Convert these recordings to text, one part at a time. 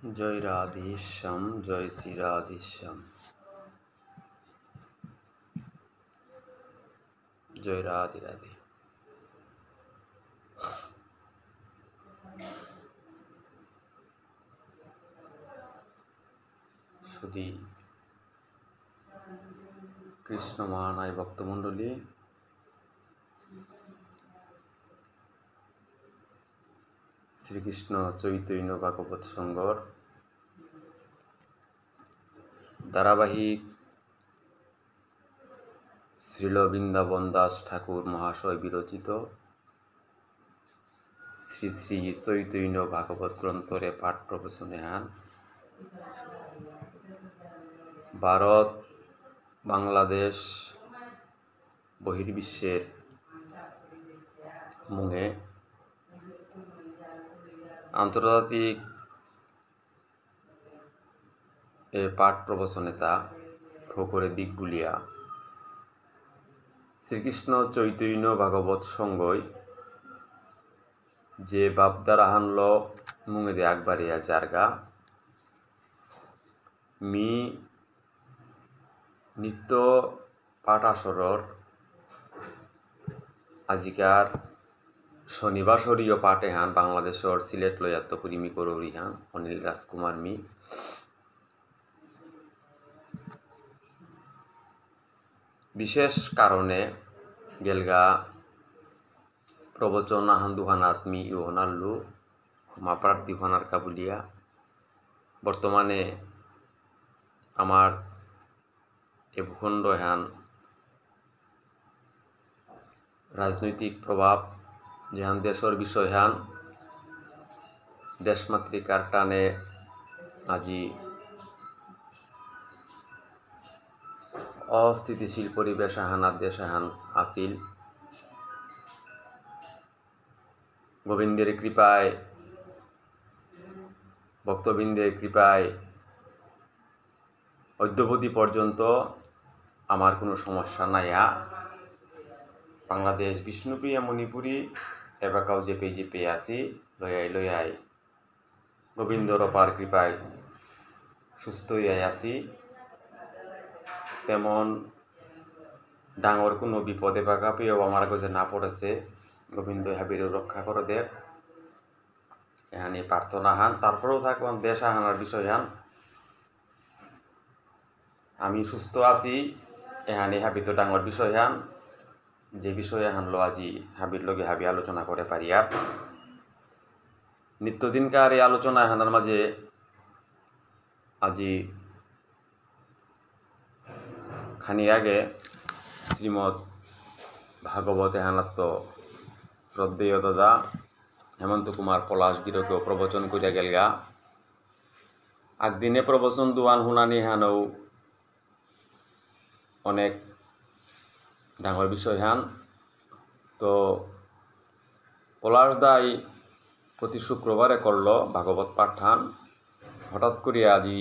जय राधेश्याम जय श्री राधेश्याम जय राधे राधे। শুধু কৃষ্ণ মহানায় ভক্তমণ্ডলী, শ্রীকৃষ্ণ চৈতন্য ভাগবত সংঘর ধারাবাহিক শ্রীল বৃন্দাবন দাস ঠাকুর মহাশয় বিরচিত শ্রী শ্রী চৈতন্য ভাগবত গ্রন্থরে পাঠ প্রবচনে হান ভারত, বাংলাদেশ, বহির্বিশ্বের মুঙে আন্তর্জাতিক এ পাঠ প্রবচনেতা ঠোকরে দিকগুলিয়া শ্রীকৃষ্ণ চৈতন্য ভাগবত সংঘই যে বাপদারা হানল মুঙে দে আকবারিয়া জারগা মি নিত্য পাঠ আসরর আজিকার শনিবাসরীয় পাঠে হান বাংলাদেশের সিলেট লয়াত্ত পুরিমি করৌরি হান অনিল রাজকুমার মি বিশেষ কারণে গেলগা প্রবচন আহান দুহান আত্মি ইহনাল্লু মাপার দিহানার কাবুলিয়া বর্তমানে আমার এ ভূখণ্ড হান রাজনৈতিক প্রভাব যেহান দেশের বিষয় হান দেশমাতৃকার টানে আজি অস্থিতিশীল পরিবেশ হান দেশ হান আসিল গোবিন্দের কৃপায় ভক্তবৃন্দের কৃপায় অদ্যবধি পর্যন্ত আমার কোনো সমস্যা নাই। বাংলাদেশ বিষ্ণুপ্রিয়া মণিপুরী এবাকাও জেপে আছি লয়াই গোবিন্দর অপার কৃপায় সুস্থ হইয়া আছি। তেমন ডাঙর কোনো বিপদ এবাকা পেয়েও আমার কাছে না পড়েছে। গোবিন্দ হাবিরও রক্ষা করে দেব এখানে প্রার্থনা হান। তারপরেও থাকলাম দেশ আহানার বিষয় হান আমি সুস্থ আছি এখানে হাবি তো ডাঙর বিষয় হান যে বিষয়ে হানলো আজি হাবির লগে হাবি আলোচনা করে পারি। আর নিত্যদিনকার এই আলোচনা হানার মাঝে আজি খানি আগে শ্রীমৎ ভাগবতে হানাত্ম শ্রদ্ধেয় দাদা হেমন্ত কুমার পলাশগিরকেও প্রবচন করিয়া গেলগা। একদিনে প্রবচন দুয়ান হুনানি হানও অনেক ডাঙর বিষয় হান। তো পলাশ দাই প্রতি শুক্রবারে করল ভাগবত পাঠান। হঠাৎ করে আজি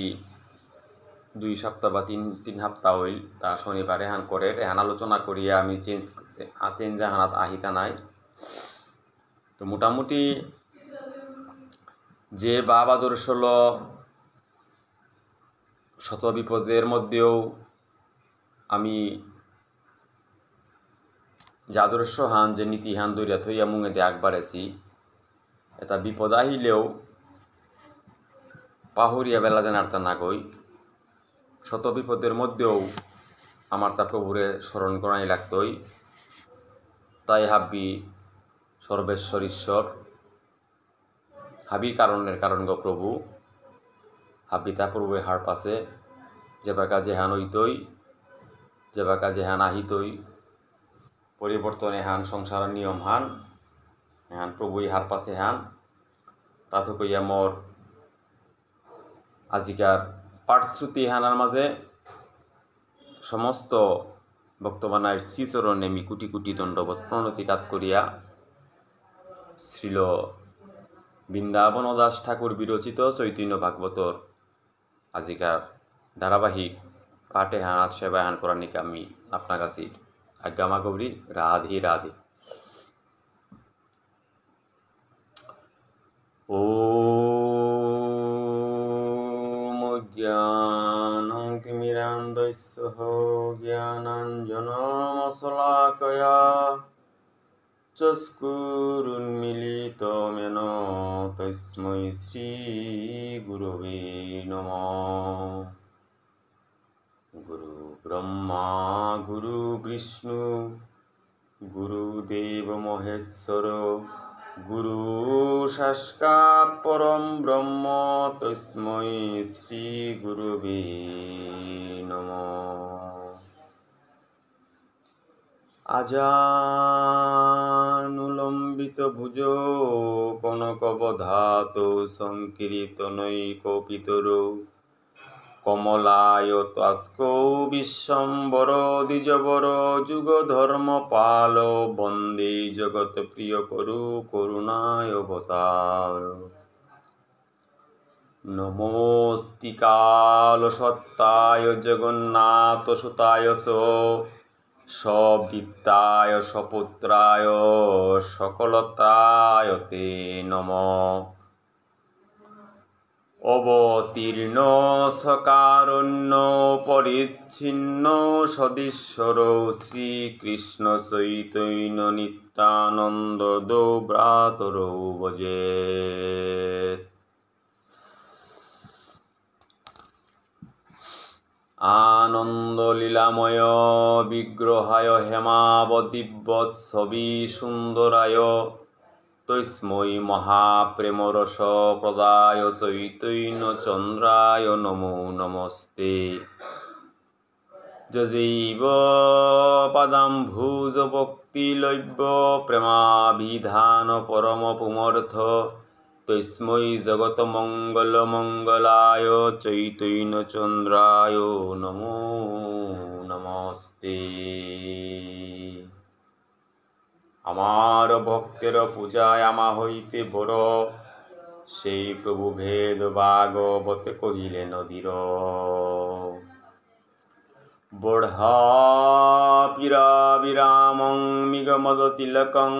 2 সপ্তাহ বা তিন সপ্তাহ হইল তা শনিবারে হান করে হান আলোচনা করিয়া আমি চেঞ্জ হানাত আহিতা নাই। তো মোটামুটি যে বাব আদর্শ শত বিপদের মধ্যেও আমি যে আদর্শ হান যে নীতি হান দৈরা থইয়া মুঙে দিয়ে আকবারেছি এটা বিপদ আহিলেও পাহরিয়া বেলা দেন আর্তা না গই শত বিপদের মধ্যেও আমার তা প্রভুরে স্মরণ করাই লাগতই। তাই হাব্বি সর্বেশ্বর ঈশ্বর হাবি কারণের কারণ গো প্রভু হাব্বি তা প্রভুরে হার পাশে যেবা কাজে হান হইতই যেবা কাজে হান আহিতই পরিবর্তনে হান সংসারের নিয়ম হান হান প্রভুই হার পাশে হান তাতে কইয়া মোর আজিকার পাঠশ্রুতি হানার মাঝে সমস্ত ভক্তবানার শ্রীচরণে আমি কোটি কোটি দণ্ডবত প্রণতিকাত করিয়া শ্রীল বৃন্দাবন দাস ঠাকুর বিরচিত চৈতন্য ভাগবতর আজিকার ধারাবাহিক পাঠে হানাত সেবায় হান করার নিকে আমি আপনার কাছে আজ্ঞামা গৌরী রাধে রাধে। ও ज्ञानं तिमिरान्धस्य ज्ञानाञ्जनशलाकया चक्षुरुन्मीलितं येन तस्मै श्रीगुरवे नमः। गुरुब्रह्मा गुरुविष्णु गुरुदेव महेश्वर गुरु साक्षात् परं ब्रह्म तस्मै श्रीगुरवे नमः। আজানুলম্বিত ভুজো কনকবধাতো সংকীর্তনৈকপিতরো কমলায়তাস্কৌ বিশ্বম্বর দ্বিজবর যুগধর্মপাল বন্দে জগৎপ্রিয়করু করুণায়বতার। নমোস্তি কালসত্তায় জগন্নাথসুতায় সবৃত্তায় সপুত্রায় সকলত্রায় তে নমঃ। অবতীর্ণ সকারণ্য পরিচ্ছিন্ন সদীশ্বর শ্রীকৃষ্ণ চৈতন্য নিত্যানন্দ দৌব্রাতর ভজে। আনন্দ লীলাময় বিগ্রহায় হেমাবদিব্যৎসবি সুন্দরায় তস্मै মহাপ্রেমরস প্রদায় চৈতন্য চন্দ্রায় নমো নমস্তে। যজৈব পাদাম্ভুজ ভক্তিলভ্য প্রেমাভিধান পরম পুমর্থ তস্मै জগৎমঙ্গল মঙ্গলায় চৈতন্য চন্দ্রায় নমো নমস্তে। আমার ভক্তের পূজায় আমা হইতে বড় সেই প্রভু ভেদ ভাগবত কহিলে নদীর। বঢ়াপিরাবিরামং মৃগমদ তিলকং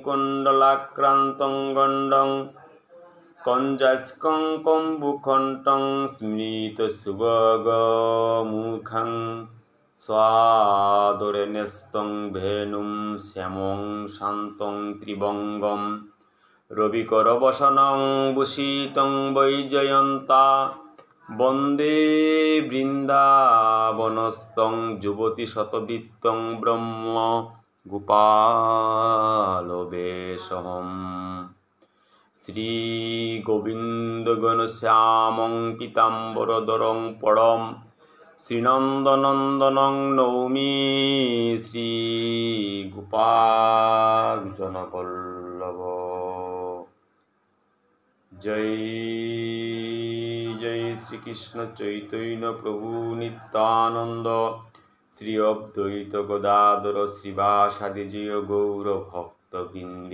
কুণ্ডলাক্রান্তং গণ্ডং কঞ্জাস্কং কম্বুকণ্ঠং স্মৃত সুগগ মুখং স্বাদরে ন্যস্তং ভেনুম শ্যামং শান্তং ত্রিবঙ্গম রবিকর বসনং ভূষিতং বৈজয়ন্তা বন্দে বৃন্দাবনস্থং যুবতী শতবৃত্তং ব্রহ্ম গোপাল বেশহম। শ্রী গোবিন্দ গণশ্যামং পীতাম্বরধরং পরম শ্রীনন্দনন্দনং নৌমি শ্রী গোপাল জনবল্লভ। জয় জয় শ্রীকৃষ্ণ চৈতন্য প্রভু নিত্যানন্দ শ্রী অদ্বৈত গদাধর শ্রীবাসাদি জয় গৌর ভক্তবৃন্দ।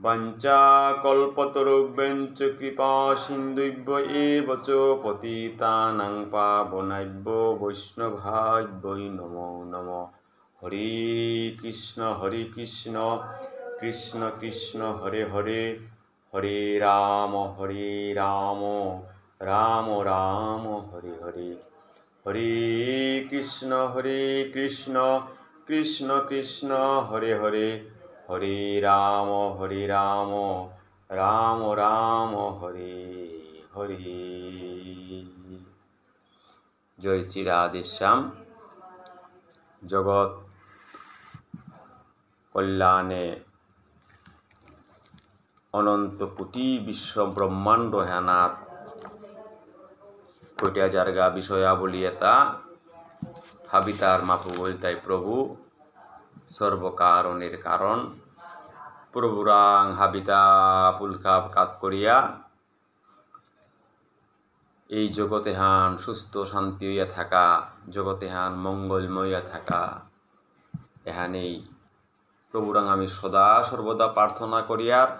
বাঞ্ছাকল্পতরুভ্যঞ্চ কৃপা সিন্ধুভ্য এব চ পতিতানাং পাবনাভ্যো বৈষ্ণবাভ্যো নমো নমঃ। হরে কৃষ্ণ কৃষ্ণ কৃষ্ণ হরে হরে হরে রাম রাম রাম হরে হরে। হরে কৃষ্ণ কৃষ্ণ কৃষ্ণ হরে হরে হরে রাম রাম রাম হরে হরে। জয় শ্রী রাধেশ্যাম। জগৎ কল্যাণে অনন্ত কোটি বিশ্ব ব্রহ্মাণ্ড হেনাত কোটিয়া জার্গা বিষয়াবলী এটা হাবিতার মাফু বলতাই প্রভু সর্বকারণের কারণ প্রভুরাং হাবিতা পুলকাপ কাত করিয়া এই জগতে হান সুস্থ শান্তি হইয়া থাকা জগতে হান মঙ্গলময়া থাকা এহানেই প্রভুরাং আমি সদা সর্বদা প্রার্থনা করিয়ার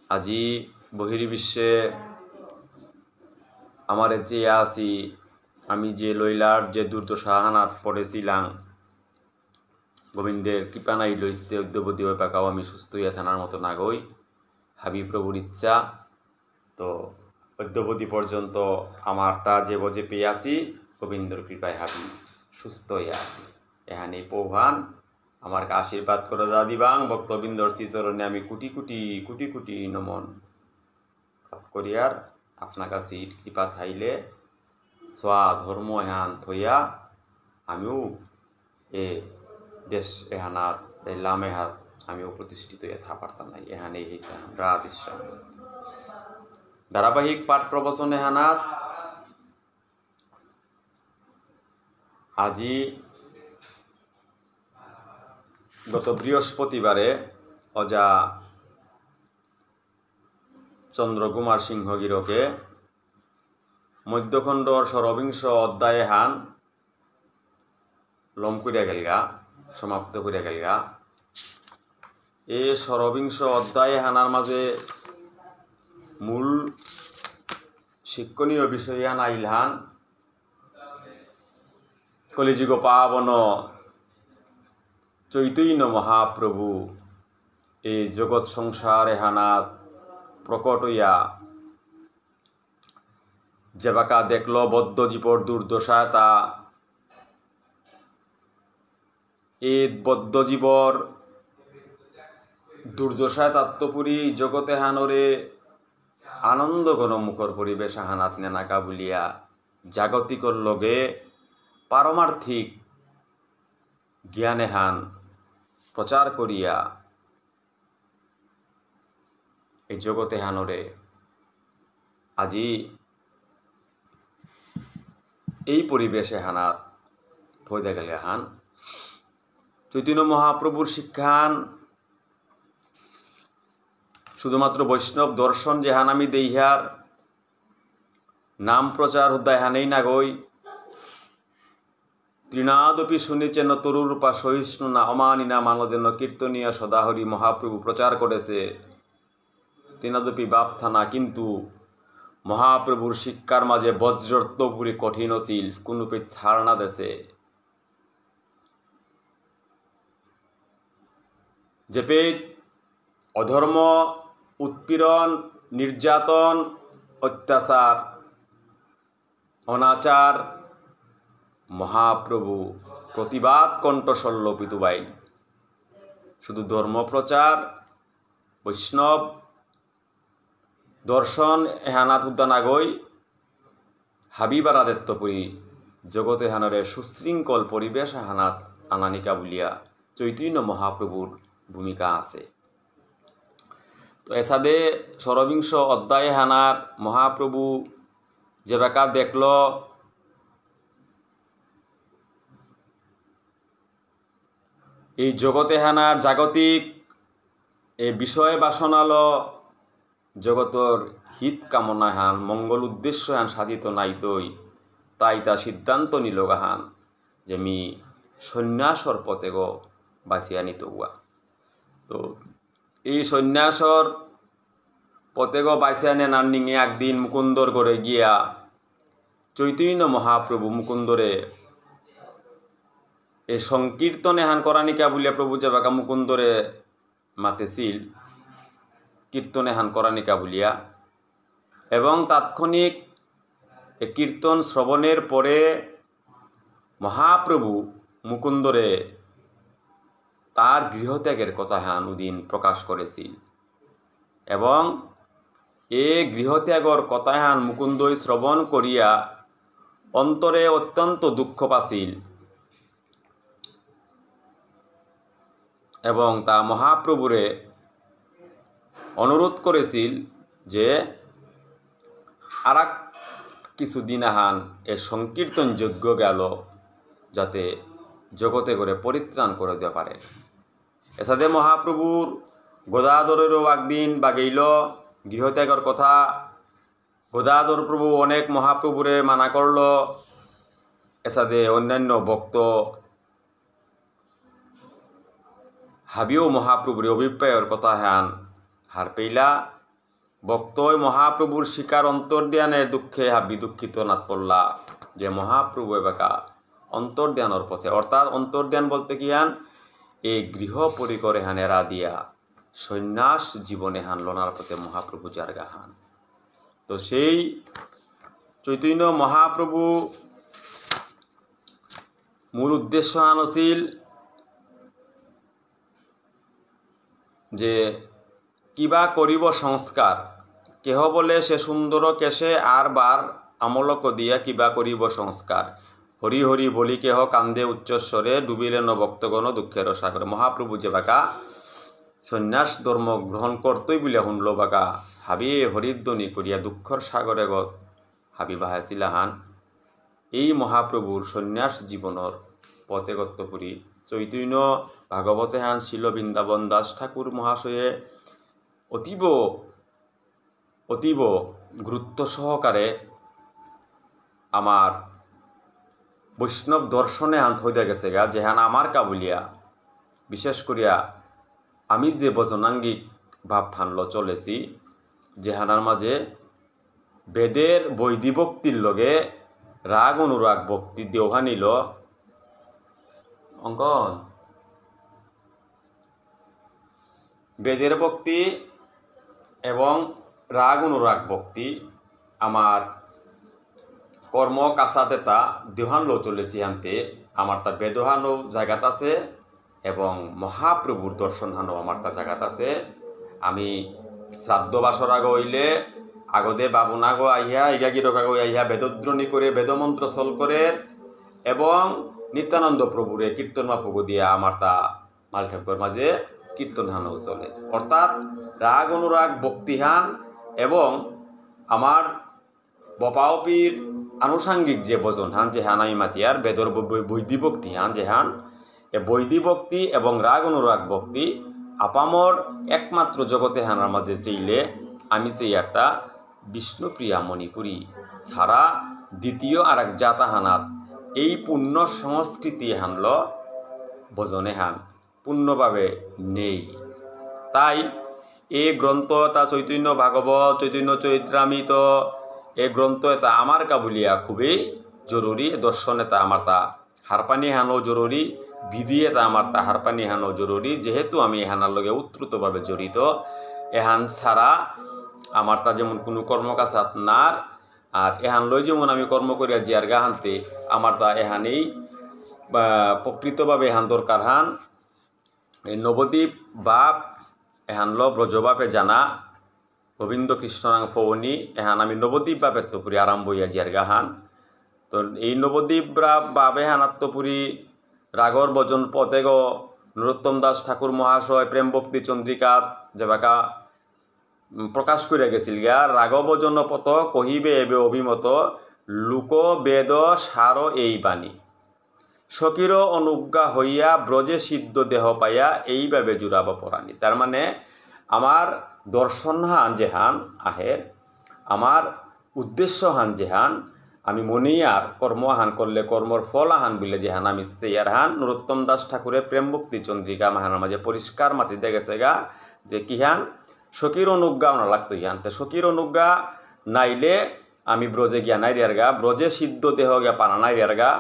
আজি বহির্বিশ্বে আমারে যে আসি আমি যে লইলার যে দুর্দশা হানাত পড়েছিলাম গোবিন্দের কৃপা নাই লইতে অদ্যবধি পাকাও আমি সুস্থ হইয়া থানার মতো না গই হাবি প্রভুর ইচ্ছা। তো অদ্যবধি পর্যন্ত আমার তা যে বজে পেয়ে আসি গোবিন্দর কৃপায় হাবি সুস্থ হয়ে আসি। এখানে পৌহান আমাকে আশীর্বাদ করে দা দিবাং ভক্তবৃন্দর শ্রীচরণে আমি কোটি কোটি কোটি কোটি নমন করিয়ার আপনার কাছে কৃপা থাইলে সোয়া ধর্ম এহান থইয়া আমিও এ দেশ এহানাত লাম এহাত আমিও প্রতিষ্ঠিত হইয়া থা পারতাম নাই। এহানে হইছে রাধেশ্যাম ধারাবাহিক পাঠ প্রবচন এহানাত আজি গত বৃহস্পতিবারে অজা চন্দ্রকুমার সিংহগিরকে মধ্যখণ্ডর ষড়বিংশ অধ্যায়ে হান লম করিয়া গেলগা সমাপ্ত করিয়া গেলগা। এ ষড়বিংশ অধ্যায়ে হানার মাঝে মূল শিক্ষণীয় বিষয় হান আইলহান কলিযুগ পাবন চৈতন্য মহাপ্রভু এই জগৎ সংসার এহানাত প্রকট হইয়া যেবাকা দেখল বদ্ধ জীবর দুর্দশা তা এই বদ্ধ জীবর দুর্দশায় তাত্ত্বপুরী জগতে হানরে আনন্দ ঘনমুখর পরিবেশ হানাত নেনাকা বলিয়া জাগতিকর লগে পারমার্থিক জ্ঞানে হান প্রচার করিয়া এই জগতে হানরে আজি এই পরিবেশে হানাত থইতে গেলে হান চৈতন্য মহাপ্রভুর শিক্ষান শুধুমাত্র বৈষ্ণব দর্শন যে হান আমি দেইহার নাম প্রচার উদ্যায় হানেই না গই তৃণাদপি শুনিছেন তরুরূপা সহিষ্ণু না অমানিনা মানদেন কীর্তনীয় সদাহরি মহাপ্রভু প্রচার করেছে তৃণাদপি বাপ থানা। কিন্তু মহাপ্রভুর শিক্ষার মাঝে বজ্রত্বপুরী কঠিন ছিল কোনোপে ছাড় না দেশে যেপে অধর্ম উৎপীড়ন নির্যাতন অত্যাচার অনাচার মহাপ্রভু প্রতিবাদ কণ্ঠস্বর পিতুবাই শুধু ধর্মপ্রচার বৈষ্ণব দর্শন এহানাত উদ্যানাগই হাবিবার আদিত্যপুরী জগতে হানরে সুশৃঙ্খল পরিবেশ হানাত আনানিকা বলিয়া চৈতন্য মহাপ্রভুর ভূমিকা আছে। তো এসাদে ষড়বিংশ অধ্যায়ে হানার মহাপ্রভু যে বেকা দেখল এই জগতে হানার জাগতিক এই বিষয় বাসনাল জগতর হিত কামনা হান মঙ্গল উদ্দেশ্য হান সাধিত নাইতই তাই তা সিদ্ধান্ত নিল গাহান যে মি সন্ন্যাসর পথে গো বাঁচিয়া নিত উয়া। তো এই সন্ন্যাসর পথে গো বাঁচিয়া নেনার নিঙে একদিন মুকুন্দর ঘরে গিয়া চৈতন্য মহাপ্রভু মুকুন্দরে এই সংকীর্তনে হান করানিকা বলিয়া প্রভু যে বাকা মুকুন্দরে মাতেছিল কীর্তনে হান করানিকা বলিয়া এবং তাৎক্ষণিক কীর্তন শ্রবণের পরে মহাপ্রভু মুকুন্দরে তার গৃহত্যাগের কথা হান উদিন প্রকাশ করেছিল এবং এ গৃহত্যাগর কথা হান মুকুন্দই শ্রবণ করিয়া অন্তরে অত্যন্ত দুঃখ পাছিল এবং তা মহাপ্রভুরে অনুরোধ করেছিল যে আর কিছুদিন হান এ সংকীর্তন যজ্ঞ গেল যাতে জগতে করে পরিত্রাণ করে দিতে পারে। এসাদে মহাপ্রভুর গদাধরেরও একদিন বাগেইল গৃহত্যাগের কথা। গদাধর প্রভু অনেক মহাপ্রভুরে মানা করল। এসাদে অন্যান্য ভক্ত হাবিও মহাপ্রভুর অভিপ্রায়ের কথা হান হার পেইলা ভক্তই মহাপ্রভুর শিকার অন্তর্ধ্যানের দুঃখে হাবি দুঃখিত নাত পড়লা যে মহাপ্রভু এবাকা অন্তর্ধ্যানের পথে অর্থাৎ অন্তর্ধ্যান বলতে কি হান এই গৃহ পরিকরে হান এরা দিয়া সন্ন্যাস জীবনে হান লনার পথে মহাপ্রভু যার গাহান। তো সেই চৈতন্য মহাপ্রভু মূল উদ্দেশ্য হান আছিল যে কিবা করিব সংস্কার, কেহ বলে সে সুন্দর কেশে আর বার আমলক দিয়া কিবা করিব সংস্কার, হরি হরি বলি কেহ কান্দে উচ্চস্বরে, ডুবিলেন ভক্তগণ দুঃখের সাগরে। মহাপ্রভু যে বাকা সন্ন্যাস ধর্ম গ্রহণ করতই বলে শুনল বাকা হাবিয়ে হরিধ্বনি করিয়া দুঃখর সাগরে গত হাবি বাহাইছিল হান এই মহাপ্রভুর সন্ন্যাস জীবনের পথে গত্তপুরী চৈতন্য ভাগবতে হান শিল বৃন্দাবন দাস ঠাকুর মহাশয়ে অতীব অতীব গুরুত্ব সহকারে আমার বৈষ্ণব দর্শনে হান হইতে গেছে গা যেহান আমার কাবুলিয়া বিশেষ করিয়া আমি যে বচনাঙ্গিক ভাব ফানল চলেছি যেহানার মাঝে বেদের বৈদিভক্তির লগে রাগ অনুরাগ ভক্তি দেওয়া নিল অঙ্কন বেদের ভক্তি এবং রাগ অনুরাগ ভক্তি আমার কর্ম কাছাতেতা দেহান লো চলেছি আনতে আমার তা বেদহানো জায়গাত আছে এবং মহাপ্রভুর দর্শন হানো আমার তা জায়গাত আছে। আমি শ্রাদ্ধ বাসর আগ হইলে আগদে বাবুনাগ আইয়া ইগাগিরক আগ আইয়া বেদধ্বনি করে বেদমন্ত্র চল করে এবং নিত্যানন্দ প্রভুরে কীর্তন মাপগ দিয়া আমার তা মালঠাকুর মাঝে কীর্তন হানো চলে, অর্থাৎ রাগ অনুরাগ ভক্তিহান এবং আমার বপাওপির আনুষাঙ্গিক যে ভজন হান যে হান আমি মাতিয়ার বেদর বৈদিভক্তি হান যে হান এ বৈদিভক্তি এবং রাগ অনুরাগ ভক্তি আপামর একমাত্র জগতে হানার মাঝে চাইলে আমি সেই একটা বিষ্ণুপ্রিয়া মণিপুরী ছাড়া দ্বিতীয় আর এক জাতা হানাত এই পূর্ণ সংস্কৃতি হানল ভজনে হান পূর্ণভাবে নেই। তাই এই গ্রন্থ তা চৈতন্য ভাগবত চৈতন্য চৈত্রামৃত এই গ্রন্থ এটা আমার কাবুলিয়া খুবই জরুরি, দর্শন এটা আমার তা হারপানি হানো জরুরি, বিধি এটা আমার তা হারপানি হানো জরুরি, যেহেতু আমি এহানার লগে উত্তরতভাবে জড়িত। এহান ছাড়া আমার তা যেমন কোনো কর্মকাছাত নার আর এহান লই যেমন আমি কর্ম করিয়া জিয়ার গা হানতে আমার তা এহানেই প্রকৃতভাবে এহান দরকার হান এই নবদ্বীপ বাপ এহান ল ব্রজবাপে জানা গোবিন্দ কৃষ্ণরাং ফৌনি এহান আমি নবদ্বীপ বাপের তপুরি আরম্ভ হইয়া জিয়ার গাহান। তো এই নবদ্বীপ বাবে হানাত্তপুরী রাগর ভজন পথে গ নরোত্তম দাস ঠাকুর মহাশয় প্রেম ভক্তি চন্দ্রিকাত যেবাকা প্রকাশ করে গেছিল গা রাগ ভজন পথ কহিবে এবে অভিমত লোক বেদ সার এই বাণী সকির অনুজ্ঞা হইয়া ব্রজে সিদ্ধ দেহ পাইয়া এইভাবে জুড়াব পরাণী। তার মানে আমার দর্শন হান যেহান আহের আমার উদ্দেশ্য হান যেহান আমি মনিয়ার কর্ম হান করলে কর্মর ফল আহান বলে যেহান আমি সেইয়ার হান নরোত্তম দাস ঠাকুরের প্রেম ভক্তি চন্দ্রিকা মাহানার মাঝে পরিষ্কার মাটিতে গেছে গা যে কি হান সকির অনুজ্ঞা ওনা লাগতো ইহান। তো সকির অনুজ্ঞা নাইলে আমি ব্রজে গিয়া নাই রিয়ার গা ব্রজে সিদ্ধ দেহ গিয়া পানা নাই রিয়ার গা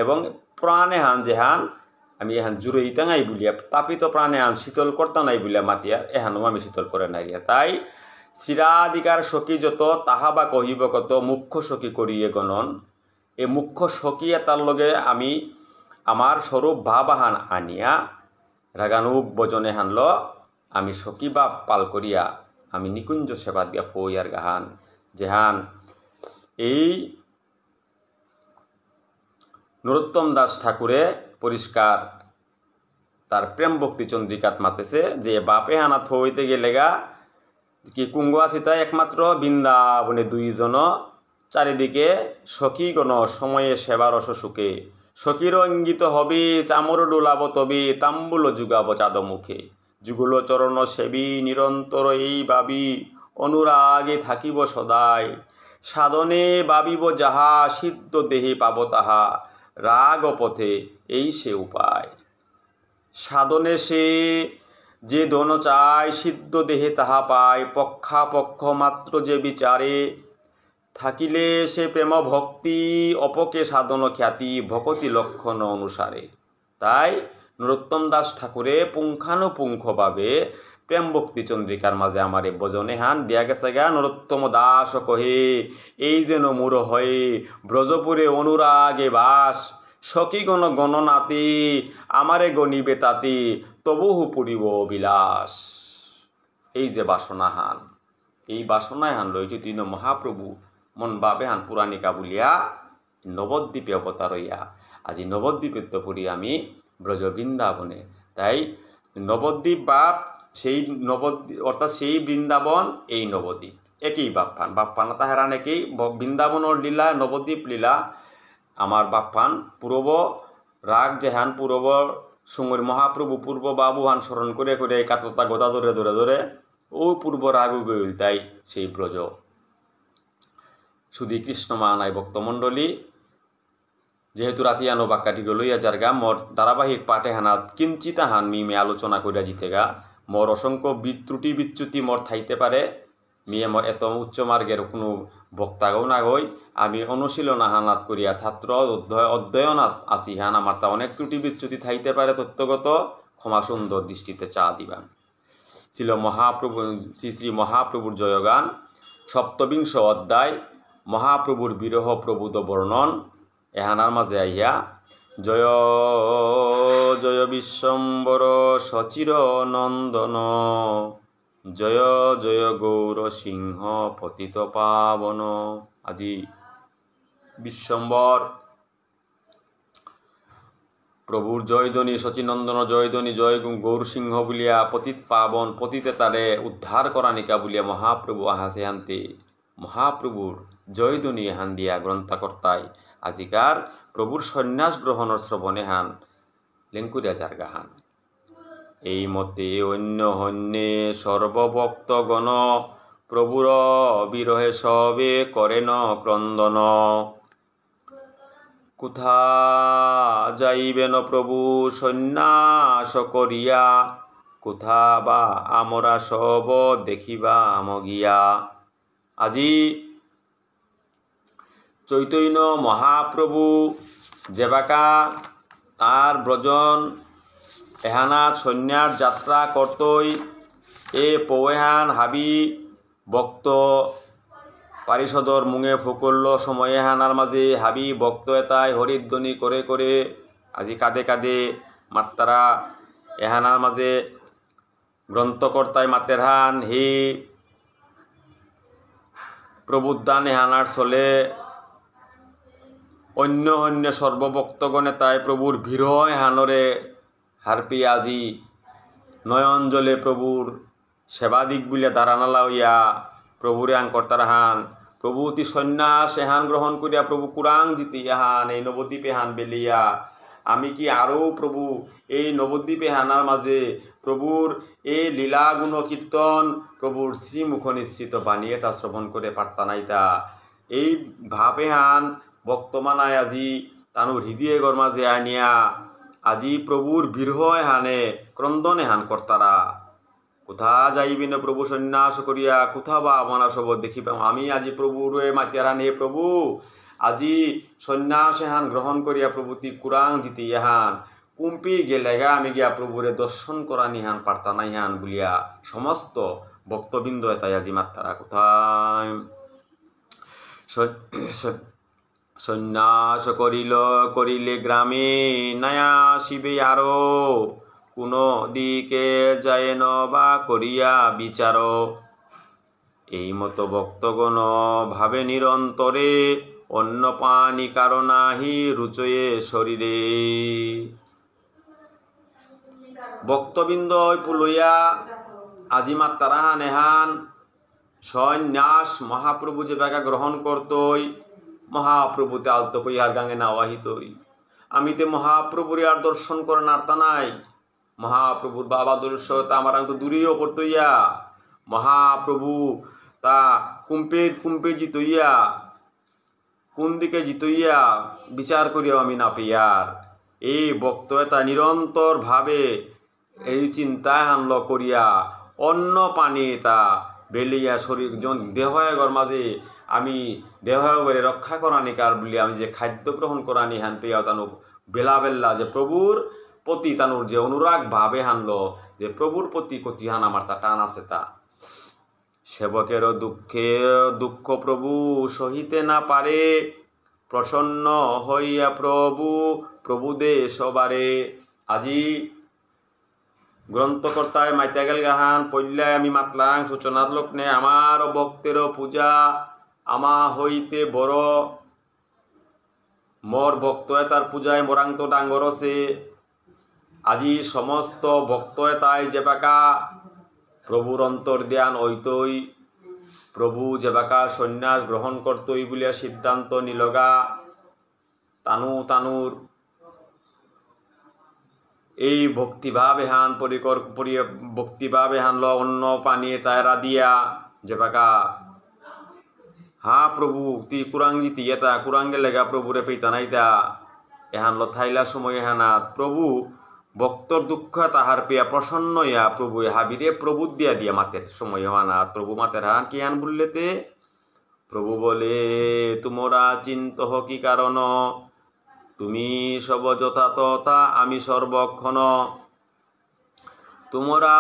এবং প্রাণে হান যেহান আমি এহান জুড়ে ইতাঙাই বলিয়া তাপিত প্রাণে হান শীতল করতা নাই বলিয়া মাতিয়ার এহানও আমি শীতল করে নাই রিয়া। তাই চিরাধিকার সখী যত তাহা বা কহিব কত মুখ্য সখী করিয়ে গণন এই মুখ্য সখী এটার লগে আমি আমার স্বরূপ ভাবাহান আনিয়া রাগানুক বজনে হানল আমি সখী বা পাল করিয়া আমি নিকুঞ্জ সেবা দিয়া ফইয়ার গাহান যেহান এই নরোত্তম দাস ঠাকুরে পরিষ্কার তার প্রেম ভক্তি চন্দ্রিকাত মাতেছে যে বাপে হানা থইতে গেলে গা কি কুঙ্গ আসিতা একমাত্র বৃন্দাবনে দুইজন চারিদিকে সখীগণ সময়ে সেবা রস সুখে সখীর ইঙ্গিত হবি চামর ডোলাব তবি তাম্বুল যুগাব চাঁদ মুখে যুগল চরণ সেবী নিরন্তর এই ভাবি অনুরাগে থাকিব সদাই সাধনে ভাবিব যাহা সিদ্ধ দেহে পাব তাহা রাগ পথে এই সে উপায় সাধনে সে যে ধন চায় সিদ্ধ দেহে তাহা পায় পক্ষাপক্ষ মাত্র যে বিচারে থাকিলে সে প্রেম ভক্তি অপকে সাধন খ্যাতি ভকতি লক্ষণ অনুসারে। তাই নরোত্তম দাস ঠাকুরে পুঙ্খানুপুঙ্খভাবে প্রেম ভক্তি চন্দ্রিকার মাঝে আমার এই ভজনে হান দিয়া গেছে গা নরোত্তম দাস কহে এই যেন মুর হয়ে ব্রজপুরে অনুরাগে বাস সখীগণ গণনাতি আমারে গণিবে তাতি তবুহু পুরিব বিলাস। এই যে বাসনা হান, এই বাসনায় হান লইটি তিন মহাপ্রভু মন বাবে হান পুরাণিকা বলিয়া নবদ্বীপে অবতার হইয়া আজি নবদ্বীপের তো পুরি আমি ব্রজ বৃন্দাবনে। তাই নবদ্বীপ বাপ সেই নবদ্বীপ অর্থাৎ সেই বৃন্দাবন এই নবদ্বীপ একই বাপ্পান বাপ্পান তাহারান একই বৃন্দাবনের লীলা নবদ্বীপ লীলা আমার বাপ্পান পূর্ব রাগ যেহান পূর্ব সুঙ্গর মহাপ্রভু পূর্ব বাবুহান স্মরণ করে করে কাততা গোদা ধরে ধরে ধরে ও পূর্ব রাগু গইল। তাই সেই ব্রজ শুধু কৃষ্ণ মানাই ভক্তমণ্ডলী যেহেতু রাতিয়ানো বাক্যাটি লইয়া যার গা মোর ধারাবাহিক পাঠে হানাত কিঞ্চিতা হান মিমে আলোচনা করিয়া জিতে গা মোর অসংখ্য ত্রুটি বিচ্যুতি মোর থাইতে পারে মিয়ে মোর এত উচ্চ মার্গের কোনো বক্তাগও না গই আমি অনুশীলন হানাত করিয়া ছাত্র অধ্যয়নাত আসি হান আমার তা অনেক ত্রুটি বিচ্যুতি থাইতে পারে তত্ত্বগত ক্ষমা সুন্দর দৃষ্টিতে চা দিবান। ছিল মহাপ্রভু শ্রী শ্রী মহাপ্রভুর জয়গান সপ্তবিংশ অধ্যায় মহাপ্রভুর বিরহ প্রভুত বর্ণন এহানার মাঝে আইয়া জয় জয় বিশ্বম্বর সচির নন্দন জয় জয় গৌর সিংহ পতিত পাবন। আজি বিশ্বম্বর প্রভুর জয়ধ্বনি সচিনন্দন জয়ধ্বনি জয় গৌর সিংহ বলিয়া পতিত পাবন পতিতে তারে উদ্ধার করা নিকা বলিয়া মহাপ্রভু আহাসে আনতে মহাপ্রভুর জয়ধ্বনি হান দিয়া গ্রন্থকর্তায় আজিকার প্রভুর সন্ন্যাস গ্রহণের শ্রবণে হান লেঙ্কুরিয়া জার্গা হান। এই মতে অন্য হন্যে সর্বভক্তগণ প্রভুর বিরহে সবে করেন ক্রন্দন। কোথা যাইবেন প্রভু সন্ন্যাস করিয়া কোথা বা আমরা সব দেখিবা মগিয়া। আজি চৈতন্য মহাপ্রভু যেবাকা তার ব্রজন এহানাত সন্ন্যাস যাত্রা করতই এ পৌহান হাবি ভক্ত পারিষদর মুঙে ফুকল্য সময়ে হানার মাঝে হাবি ভক্ত এতাই হরিধ্বনি করে করে আজি কাঁদে কাঁদে মাত্তারা এহানার মাঝে গ্রন্থকর্তায় মাতের হান হে প্রবুদ্ধান এহানার চলে অন্য অন্য সর্বভক্তগণে তাই প্রভুর ভিড় হানরে হারপি আজি নয়ন জলে প্রভুর সেবাদিক বলে দাঁড়ানালা হইয়া প্রভুরে আঙ্কর্তার হান প্রভু অতি সন্ন্যাস এহান গ্রহণ করিয়া প্রভু কুরাং জিতি এহান এই নবদ্বীপে হান বেলিয়া আমি কি আরও প্রভু এই নবদ্বীপে হানার মাঝে প্রভুর এই লীলা গুণ কীর্তন প্রভুর শ্রীমুখ নিঃসৃত বানিয়ে তা শ্রবণ করে পারতা নাইতা এই ভাবে হান বক্তমানায় আজি তানু হৃদয়ে গরমাজে আনিয়া আজি প্রভুর বিরহ হানে ক্রন্দনে হান কর্তারা। কোথা যাইবি না প্রভু সন্ন্যাস করিয়া কোথা বা আমরা সব দেখিবা আমি আজি প্রভুর মাতিয়ার হান হে প্রভু আজি সন্ন্যাস হান গ্রহণ করিয়া প্রভুতি কুরাং জিতি ইহান কুম্পি গেলেগা আমি গিয়া প্রভুরে দর্শন করা নিহান পারতা নাই হান বলিয়া সমস্ত ভক্তবৃন্দ এতাই আজি মাত্তারা কোথায় সন্ন্যাস করিলে গ্রামে নায়া শিবে আরো কোনো দিকে যায় ন বা করিয়া বিচার। এই মতো ভক্তগণ ভাবে নিরন্তরে অন্য পানি কারণাহি রুচয়ে শরীরে। ভক্তবৃন্দ পুলইয়া আজি মাত্তারা নেহান সন্ন্যাস মহাপ্রভু যে ব্যাগা গ্রহণ করতই মহাপ্রভুতে আলতো কইয়ার গাঙে নাওয়াহিতই আমি তে মহাপ্রভুরে আর দর্শন করে নারতা নাই মহাপ্রভুর বাবা দর্শতা আমার তো দূরেও পড়তইয়া মহাপ্রভু তা কুম্পে জিতইয়া কোন দিকে জিতইয়া বিচার করিয়াও আমি না পেয়ার এই ভক্ত তা নিরন্তর ভাবে এই চিন্তায় হানল করিয়া অন্য পানি তা বেলিয়া শরীর দেহগর মাঝে আমি দেহগরে রক্ষা করা নিকার বলি আমি যে খাদ্য গ্রহণ করা নিহান পেয়াও তানু বেলা বেল্লা যে প্রভুর প্রতি তানুর যে অনুরাগ ভাবে হানলো যে প্রভুর প্রতি কতি হান আমার তা টান আছে তা সেবকেরও দুঃখ প্রভু সহিতে না পারে প্রসন্ন হইয়া প্রভু দে সবারে। আজি গ্রন্থকর্তায় মাইতে গেল গাহান পল্যায় আমি মাতলাং সূচনার লগ্নে আমার ভক্তেরও পূজা আমা হইতে বড় মোর ভক্ত তার পূজায় মোরাং তো ডাঙ্গর আছে। আজি সমস্ত ভক্ত তাই যে বাকা প্রভুর অন্তর ধ্যান হইতই প্রভু যে বাকা সন্ন্যাস গ্রহণ করতই বলিয়া সিদ্ধান্ত নিলগা তানুর এই ভক্তিভাবে হান ভক্তিভাবে হানল অন্য পানিয়ে তায়রা দিয়া যে বাকা হা প্রভু তি কুরাঙ্গিতি এটা কুরাঙ্গে লেগা প্রভুরে পেইতা নাইতা এহান লথাইলা সময় এহানাত প্রভু ভক্তর দুঃখ তাহার পেয়া প্রসন্ন ইয়া প্রভু হাবিরে প্রভু দিয়া মাতের সময় হানাত প্রভু মাতের হান কি হান বললেতে প্রভু বলে তোমরা চিন্ত কি কারণ তুমি সব যথাতথা আমি সর্বক্ষণ তোমরা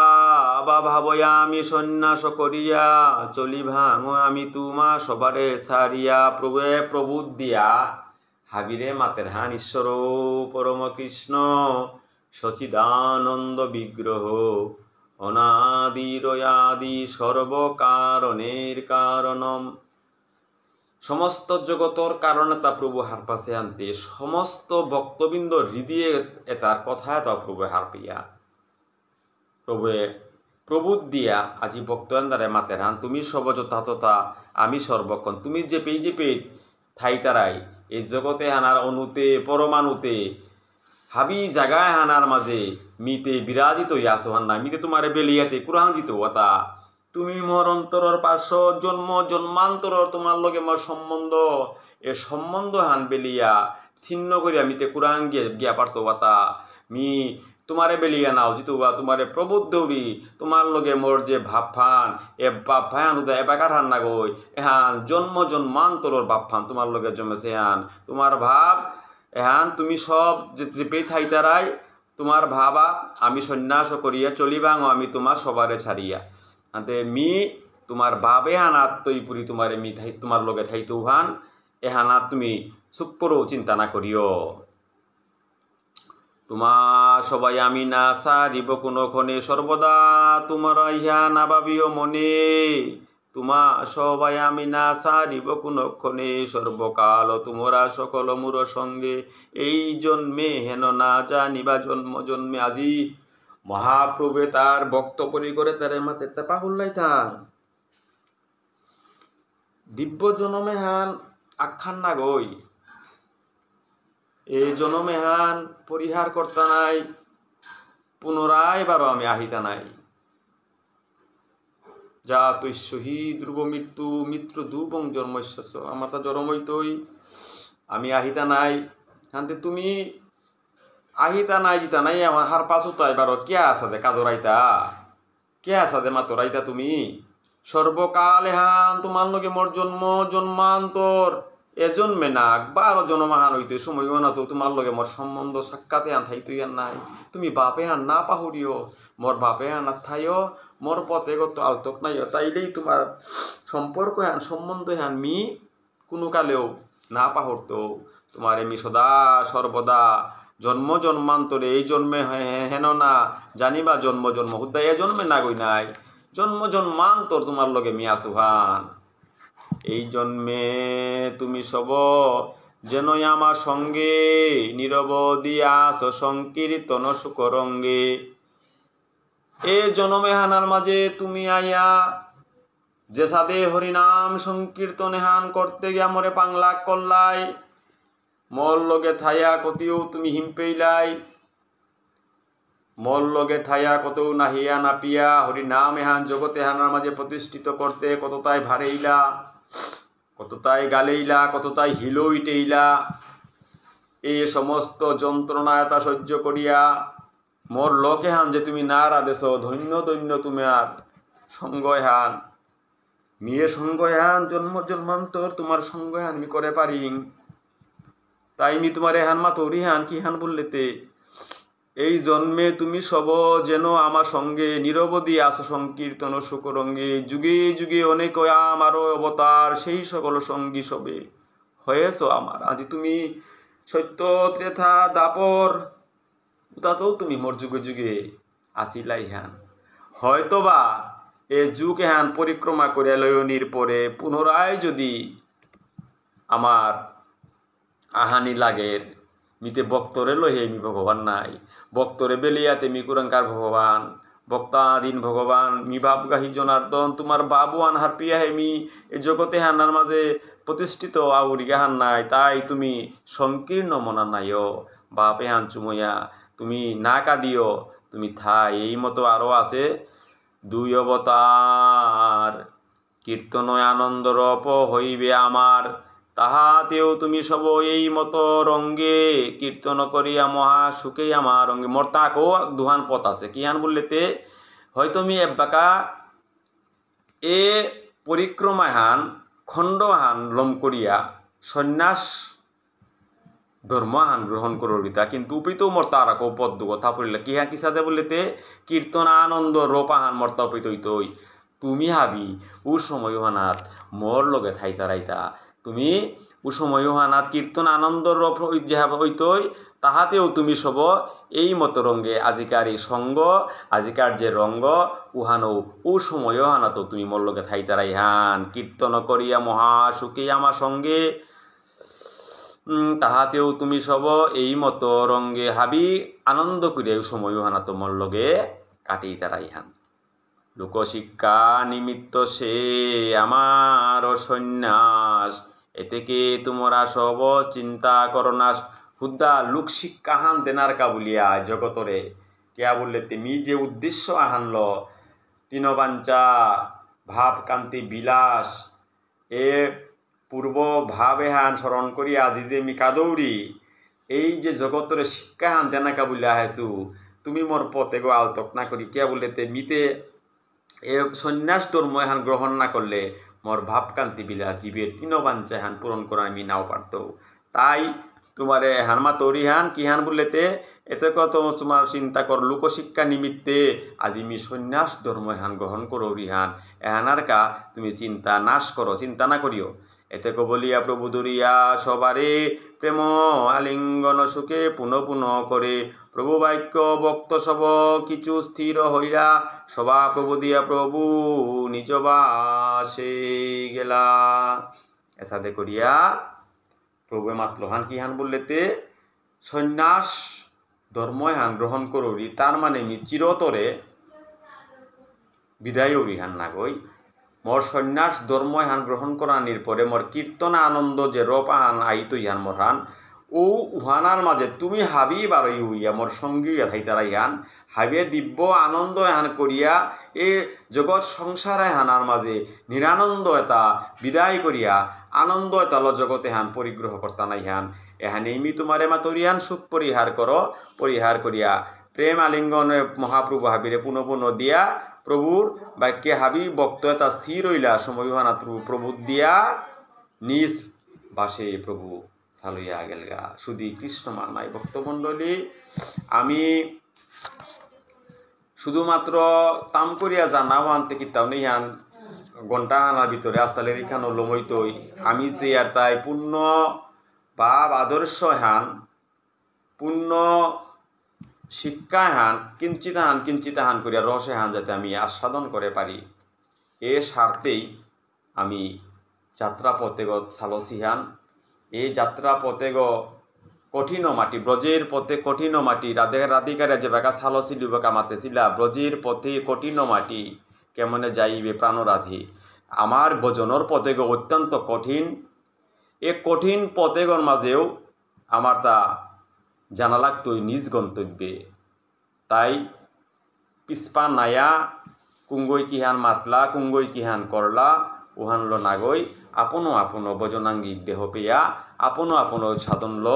বা ভাবয়া আমি সন্ন্যাস করিয়া চলি ভাঙ আমি তোমা সবারে সারিয়া প্রভু দিয়া হাবিরে মাতের হান ঈশ্বর পরম কৃষ্ণ সচিদানন্দ বিগ্রহ অনাদিরয়াদি সর্বকারণের কারণম সমস্ত জগতর কারণে তা প্রভু হার পাশে আনতে সমস্ত ভক্তবৃন্দ হৃদয়ে এটার কথা তা প্রভু হার পিয়া প্রভু দিয়া আজি ভক্তারে মাতের হান তুমি সব যথাতথা আমি সর্বক্ষণ তুমি যে পেই থাই তারাই এই জগতে হানার অনুতে পরমাণুতে হাবি জাগায় হানার মাঝে মিতে বিরাজিত ইয়াসো হান্না মিতে তোমারে বেলিয়াতে কুরাঞ্জিত ওতা তুমি মোর অন্তরর পার্শ্ব জন্মান্তরর তোমার লগে মোর সম্বন্ধ এ সম্বন্ধ হান বেলিয়া ছিন্ন করিয়া মিতে কুরাং গিয়া পারতো ওতা মি তোমারে বেলিয়া নাও জিতুবা তোমারে প্রবোধ দৌড়ি তোমার লগে মোর যে ভাবফান এ ভাবফান উদা এবাকার হান না গই এহান জন্মান্তরর ভাবফান তোমার লগে জমেছে এহান তোমার ভাব এহান তুমি সব যে পেয়ে থাইতারাই তোমার ভাবা আমি সন্ন্যাস করিয়া চলিবাং আমি তোমার সবারে ছাড়িয়া আনতে মি তোমার ভাবে হানাত তৈপুরি তোমারে মি তোমার লগে থাইতো হান এহানাত তুমি সুপ্পরও চিন্তা না করিও তোমার সবাই আমি না সারিব কোনক্ষণে সর্বদা তোমার ইহা না ভাবিও মনে তোমা সবাই আমি না সারিব কোনক্ষণে সর্বকাল তোমরা সকল মুর সঙ্গে এই জন্মে হেন না জানিবা জন্মে আজি মহাপ্রভু তার ভক্ত করি করে তারে মাতে তাপা হুল্লাই থান দিব্য জনমে হান আখ্যান না গই এই জনমে হান পরিহার কর্তা নাই পুনরায় বারো আমি আহিতা নাই যা তুই শহীদ ধ্রুব মৃত্যু দুবং জন্মস্য আমার তা জন্ম হইতই আমি আহিতা নাই হানতে তুমি আহিতা নাই জিতা নাই আমার হার পাশু তাই বারো কে আসা দে কাদরাইতা কে আসা দে মাতরাইতা তুমি সর্বকাল হান তোমার লগে মোর জন্মান্তর এজন্মে না বারো জন্মাহান হইতে সময় না তো তোমার লগে মোর সম্বন্ধ সাক্ষাতে আন থাইতই আর নাই তুমি বাপে হান না পাহরিও মোর বাপে হান আর থাইও মোর পথে গত আলতক নাই তাইলেই তোমার সম্পর্ক হান সম্বন্ধ হান মি কোনো কালেও না পাহরতো তোমার এমি সদা সর্বদা জন্মান্তরে এই জন্মে হেন না জানিবা জন্ম হুদ্দা এ জন্মে না গই নাই জন্মান্তর তোমার লগে মিয়া সুহান এই জন্মে তুমি সব যেন আমার সঙ্গে নীরবদি আস সংকীর্তন সুকরঙ্গে এ জনমে হানার মাঝে তুমি আইয়া যে সাদে হরিনাম সংকীর্তনে হান করতে গিয়া মরে পাংলাক করলাই মল লগে থাইয়া কতিও তুমি হিমপেইলাই মল লগে থাইয়া কতও নাহিয়া নাপিয়া হরিনাম এহান জগতে হানার মাঝে প্রতিষ্ঠিত করতে কতটাই ভারেইলা কতটাই গালেইলা কতটাই হিলইটেইলা এই সমস্ত যন্ত্রণায়তা সহ্য করিয়া মোর লোকে হান যে তুমি না রাধেছ ধন্য তুমি আর সঙ্গয় হান মেয়ে সঙ্গয় হান জন্মান্তর তোমার সঙ্গয় হান মি করে পারি তাই মি তোমার হান মা তোরি হান কি হান বললেতে এই জন্মে তুমি সব যেন আমার সঙ্গে নিরবধি আছো সংকীর্তন সুকরঙ্গে, যুগে যুগে অনেক আমারও অবতার, সেই সকল সঙ্গী সবে হয়েছ আমার। আজি তুমি সত্য ত্রেতা দাপর, তাতেও তুমি মোর যুগে যুগে আসিলাই হ্যান। হয়তোবা এ যুগ হ্যান পরিক্রমা করিয়া লয়নির পরে পুনরায় যদি আমার আহানি লাগের, মিতে বক্তরে লহে মি ভগবান নাই, বক্তরে বেলিয়াতে মি কুরঙ্কার ভগবান, বক্তাধীন ভগবান মি বাপগাহি জনার্দন, তোমার বাবু আনহার প্রিয়া হে মি এ জগতে হান্নার মাঝে প্রতিষ্ঠিত আউরিগা হান নাই, তাই তুমি সংকীর্ণ মনা নাইও বাপে হান চুমইয়া, তুমি না কাঁদিও, তুমি থাই। এই মতো আরও আছে, দুই অবতার কীর্তনয় আনন্দ রপ হইবে আমার, তাহাতেও তুমি সব এই মতো রঙ্গে কীর্তন করিয়া মহা সুখে আমার রঙ্গে। মোর তাকেও দুহান পথ আছে, কিহান বললেতে হয়তো আমি এব্বাকা এ পরিক্রমায় হান খণ্ড হান লম করিয়া সন্ন্যাস ধর্ম হান গ্রহণ করবিতা, কিন্তু উপিত মর্তা আরাকো পদ্ম কথা পড়লে কি হ্যাঁ কিসাদে বললেতে কীর্তন আনন্দ রোপাহান মর্তা উপিত হইতই। তুমি হাবি ও সময় হানাত মোর লগে থাইতা রাইতা, তুমি ও সময় হানাত কীর্তন আনন্দ রপ হইতই, তাহাতেও তুমি সব এই মতো রঙ্গে আজিকার এই সঙ্গ, আজিকার যে রঙ্গ উহানও ও সময় হানাতো তুমি মোর লগে থাইতা রাইহান, কীর্তন করিয়া মহা সুখে আমার সঙ্গে, তাহাতেও তুমি সব এই মতো রঙ্গে হাবি আনন্দ করিয়া সময় হানা তোমার লগে কাটিয়ে তারাইহান। লোকশিক্ষা নিমিত্ত সে আমার সন্ন্যাস, এতেকে তোমরা সব চিন্তা করনাস। হুদ্দা লোক শিক্ষা হান দেনার কাবুলিয়া জগতরে কেয়া বললে তুমি যে উদ্দেশ্য আহানল তিনবাঞ্চা ভাব কান্তি বিলাস, এ পূর্ব ভাবে হান স্মরণ করি আজি যে মি কাদৌরি এই যে জগতরে শিক্ষা হান দেনাকা বলে আহেছু, তুমি মোর পথে গো আলতক না করি কে বললেতে মিতে এ সন্ন্যাস ধর্ম হান গ্রহণ না করলে মোর ভাবকান্তি বিলাস জীবের তিনবাঞ্চা হান পূরণ করা আমি নাও পারত। তাই তোমারে হানমা তৈরি হান কি হান বললেতে এতে কত তোমার চিন্তা কর লোকশিক্ষা নিমিত্তে আজি মি সন্ন্যাস ধর্ম হান গ্রহণ করো রিহান, এহানার কা তুমি চিন্তা নাশ করো, চিন্তা না করিও। এতে বলিয়া প্রভু দরিয়া সবারে প্রেম আলিঙ্গন সুখে পুনঃ পুনঃ করে, প্রভু বাক্য বক্ত সব কিছু স্থির হইয়া, সবা প্রভু দিয়া প্রভু নিজ বাসে গেলা। এসাদে করিয়া প্রভু মাতলো হান কি হান বললেতে সন্ন্যাস ধর্ম হান গ্রহণ করি, তার মানে মি চিরতরে বিদায় রিহান না গই, মোর সন্ন্যাস ধর্ম হান গ্রহণ করানির পরে মোর কীর্তন আনন্দ যে রপা হান আইত ইহান মোর হান ও উহানার মাঝে তুমি হাবি বারই হইয়া মোর সঙ্গী থাইতারাই হান, হাবে দিব্য আনন্দ হান করিয়া এ জগৎ সংসারে হানার মাঝে নিরানন্দ এটা বিদায় করিয়া আনন্দ এটা ল জগতে হান পরিগ্রহ কর্তা নাই হান। এহান এমি তোমারে মাতরিয়ান সুখ পরিহার করো, পরিহার করিয়া প্রেম আলিঙ্গনে মহাপ্রভু হাবিরে পুনঃ পুনঃ দিয়া প্রভুর বাক্যে হাবি বক্ত এটা স্থির হইলা সময় হানা প্রভু দিয়া নিজ বাসে প্রভু চালুইয়া গেলগা। শুধু কৃষ্ণ মান্নাই ভক্তমণ্ডলী, আমি শুধুমাত্র তাম করিয়া জানাও আনতে কিতাও নেই হান ঘন্টা আনার ভিতরে আস্তালের এখানে লমইতই আমি যে আর তাই পূর্ণ ভাব আদর্শ হান পূর্ণ শিক্ষা হান কিঞ্চিত হান করিয়া রসে হান যাতে আমি আস্বাদন করে পারি, এ স্বার্থেই আমি যাত্রা পথে সালসি হান। এই যাত্রা পথে কঠিন মাটি ব্রজের পথে কঠিন মাটি রাধিকারে যে বেকা সালসি লুবেকা মাতেছিলা ব্রজের পথে কঠিন মাটি কেমনে যাইবে প্রাণরাধি, আমার ভজনের পথে অত্যন্ত কঠিন। এ কঠিন পথেগর মাঝেও আমার তা জানা লাগতই নিজ গন্তব্যে, তাই পিসপা নায়া কুঙ্গই কিহান মাতলা কুঙ্গই কিহান করলা উহানল নাগই আপনো আপনো বজনাঙ্গিক দেহ পেয়া আপনো আপনো সাধন ল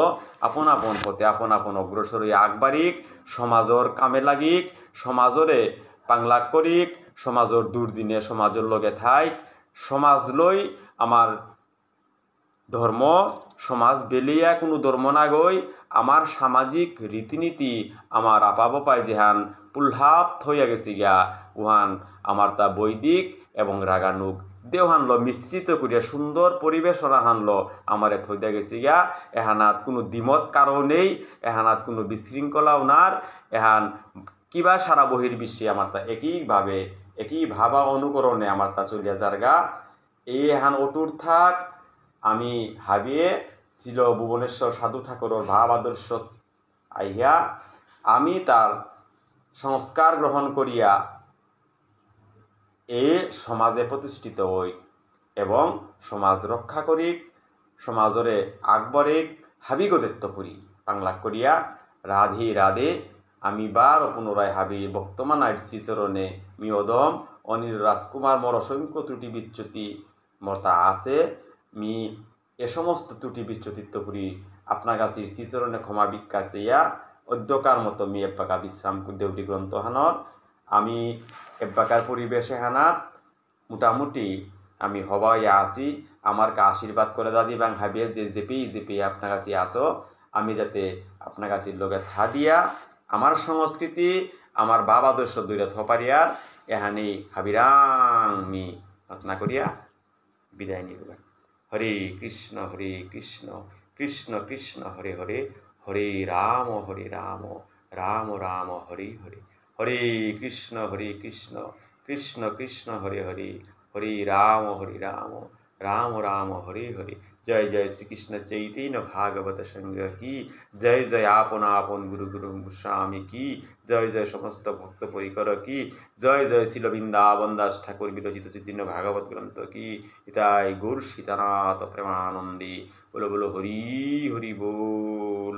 আপন আপন পথে আপন আপন অগ্রসর আগবাড়িক, সমাজর কামে লাগিক, সমাজরে পাংলাক করিক, সমাজর দুর্দিনে সমাজর লগে থাইক, সমাজ লই আমার ধর্ম সমাজ বেলিয়া কোনো ধর্ম না গই আমার সামাজিক রীতিনীতি আমার আপাব পায় যেহান পুলহাত হইয়া গেছি গিয়া উহান আমার তা বৈদিক এবং রাগানুক দেওহানল মিশ্রিত করিয়া সুন্দর পরিবেশনা হানলো আমারে থইয়া গেছি গিয়া এহানাত কোনো দ্বিমত কারও নেই, এহানাত কোনো বিশৃঙ্খলাও নার, এহান কিবা সারা বহির্বিশ্বে আমার তা একই ভাবা অনুকরণে আমার তা চলিয়া যারগা এই এহান অটুট থাক। আমি হাবিয়ে ছিল ভুবনেশ্বর সাধু ঠাকুরের ভাব আদর্শ আইয়া আমি তার সংস্কার গ্রহণ করিয়া এ সমাজে প্রতিষ্ঠিত হই এবং সমাজ রক্ষা করি, সমাজরে আকবরে হাবিগতেত্ব করি বাংলা করিয়া রাধে রাধে। আমি বার পুনরায় হাবি বর্তমান আইড শ্রীচরণে মিয়দম অনিল রাজকুমার মোর অসংখ্য ত্রুটি বিচ্যুতি মতা আছে মি এ সমস্ত ত্রুটি বিচ্যুতিত্ব করি আপনার কাছে শ্রীচরণে ক্ষমা ভিক্ষা চেয়া অধ্যকার মতো মি এব্বাকা বিশ্রাম দেউটি গ্রন্থ হানর আমি এব্বাকার পরিবেশে হানাত মোটামুটি আমি হবাইয়া আছি। আমার কা আশীর্বাদ করে দাদি বাং হাবিয়ে যে জেপি আপনার কাছে আসো আমি যাতে আপনার কাছে লোকে থা দিয়া আমার সংস্কৃতি আমার বাবা আদর্শ দূরে থপারিয়ার এহানি হাবিরাং মি রত্না করিয়া বিদায় নিব। হরে কৃষ্ণ কৃষ্ণ কৃষ্ণ হরে হরে, হরে রাম রাম রাম হরে হরে, হরে কৃষ্ণ কৃষ্ণ কৃষ্ণ হরে হরে, হরে রাম রাম রাম হরে হরে। জয় জয় শ্রীকৃষ্ণ চৈতন্য ভাগবত সঙ্গ কি জয়, জয় আপন আপন গুরু গোস্বামী কি জয়, জয় সমস্ত ভক্ত পরিকর কি জয়, জয় শিল বৃন্দাবন দাস ঠাকুর বিরচিত চৈতন্য ভাগবত গ্রন্থ কি ইতাই গৌর সীতানাথ প্রেমানন্দী। বলো বলো হরি হরি বল।